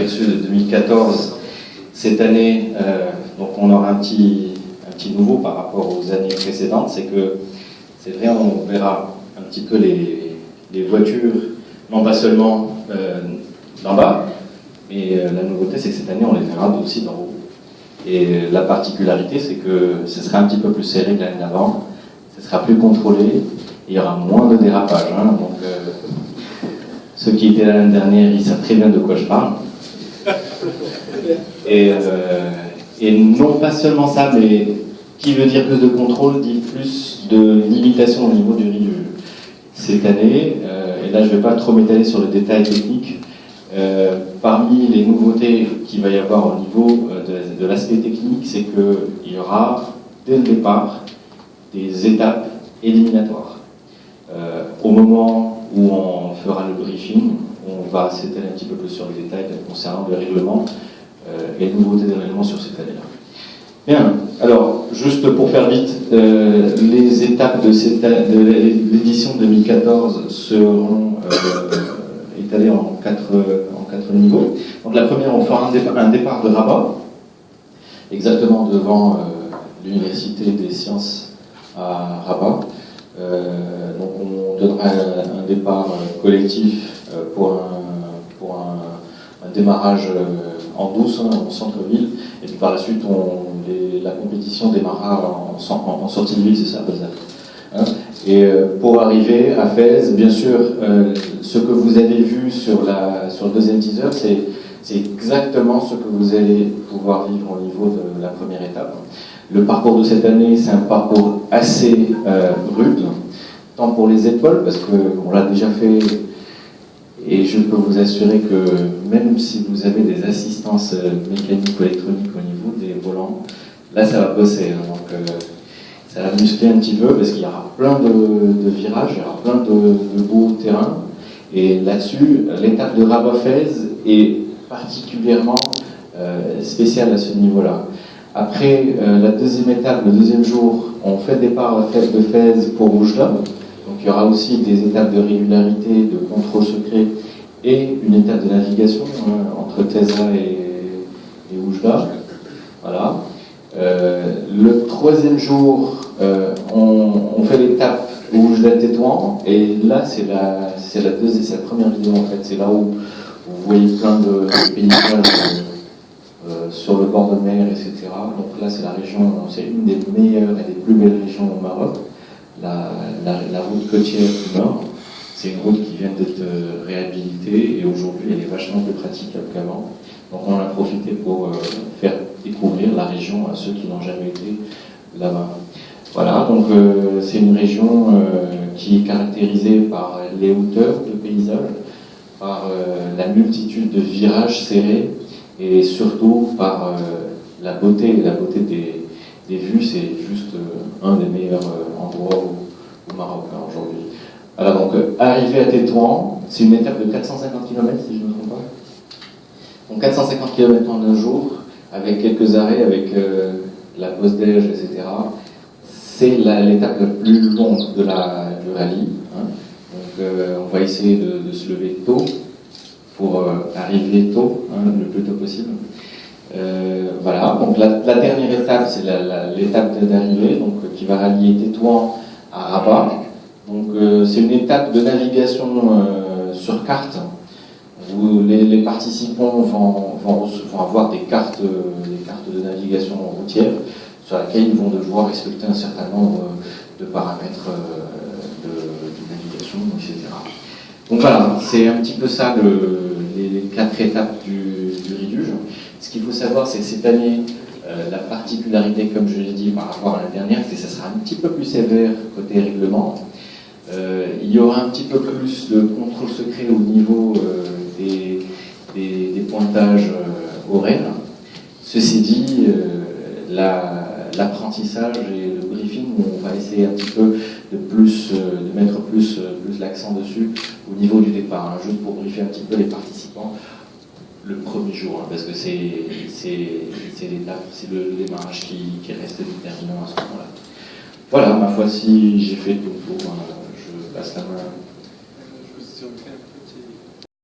aperçu de 2014, cette année, donc on aura un petit nouveau par rapport aux années précédentes, c'est que, c'est vrai, on verra un petit peu les voitures, non pas seulement d'en bas, mais la nouveauté, c'est que cette année, on les verra aussi d'en haut. Et la particularité, c'est que ce sera un petit peu plus serré que l'année d'avant, ce sera plus contrôlé, il y aura moins de dérapage. Hein, donc, ceux qui étaient là l'année dernière, ils savent très bien de quoi je parle. Et non pas seulement ça, mais qui veut dire plus de contrôle, dit plus de limitation au niveau du riz. Cette année, et là je ne vais pas trop m'étaler sur le détail technique, parmi les nouveautés qu'il va y avoir au niveau de l'aspect technique, c'est qu'il y aura dès le départ des étapes éliminatoires. Au moment où on fera le briefing, on va s'étaler un petit peu plus sur les détails concernant le règlement et les nouveautés des règlements sur cette année-là. Bien, alors, juste pour faire vite, les étapes de l'édition 2014 seront étalées en quatre niveaux. Donc la première, on fera un départ de Rabat, exactement devant l'Université des Sciences à Rabat. Donc on donnera un départ collectif pour un démarrage en douce, hein, en centre-ville, et puis par la suite la compétition démarrera en sortie de ville, c'est ça, hein. Et pour arriver à Fès, bien sûr, ce que vous avez vu sur le deuxième teaser, c'est exactement ce que vous allez pouvoir vivre au niveau de la première étape. Le parcours de cette année, c'est un parcours assez rude, tant pour les épaules, parce qu'on l'a déjà fait, et je peux vous assurer que même si vous avez des assistances mécaniques ou électroniques au niveau des volants, là ça va bosser, hein, donc ça va muscler un petit peu, parce qu'il y aura plein de virages, il y aura plein de beaux terrains, et là-dessus, l'étape de Rabat-Fès est particulièrement spéciale à ce niveau-là. Après la deuxième étape, le deuxième jour, on fait le départ de Fès pour Oujda. Donc il y aura aussi des étapes de régularité, de contrôle secret et une étape de navigation entre Teza et Oujda. Voilà. Le troisième jour, on fait l'étape Oujda-Tétouan, et là c'est la première vidéo en fait. C'est là où vous voyez plein de paysages sur le bord de mer, etc. Donc là c'est la région, c'est une des meilleures et des plus belles régions au Maroc. La route côtière du Nord, c'est une route qui vient d'être réhabilitée, et aujourd'hui elle est vachement plus praticable qu'avant. Donc on en a profité pour faire découvrir la région à ceux qui n'ont jamais été là-bas. Voilà, donc c'est une région qui est caractérisée par les hauteurs de paysage, par la multitude de virages serrés, et surtout par la beauté des vues. C'est juste un des meilleurs endroits au Maroc aujourd'hui. Alors donc, arriver à Tétouan, c'est une étape de 450 km si je ne me trompe pas. Donc 450 km en un jour, avec quelques arrêts, avec la pause déj, etc. C'est l'étape la plus longue du rallye. Hein. Donc on va essayer de se lever tôt pour arriver tôt, hein, le plus tôt possible. Voilà, donc la dernière étape, c'est l'étape d'arrivée, donc qui va rallier Tétouan à Rabat. Donc c'est une étape de navigation sur carte, où les participants vont avoir des cartes de navigation routière, sur lesquelles ils vont devoir respecter un certain nombre de paramètres de navigation, etc. Donc voilà, c'est un petit peu ça les 4 étapes du Riduge. Ce qu'il faut savoir, c'est que cette année, la particularité, comme je l'ai dit par rapport à l'année dernière, c'est que ça sera un petit peu plus sévère côté règlement. Il y aura un petit peu plus de contrôle secret au niveau des pointages horaires. Ceci dit, l'apprentissage et le briefing, on va essayer un petit peu de mettre plus l'accent dessus au niveau du départ, hein, juste pour briefer un petit peu les participants le premier jour, hein, parce que c'est l'étape, c'est le démarrage qui reste déterminant à ce moment-là. Voilà, ma foi, si j'ai fait tout le tour, je passe la main.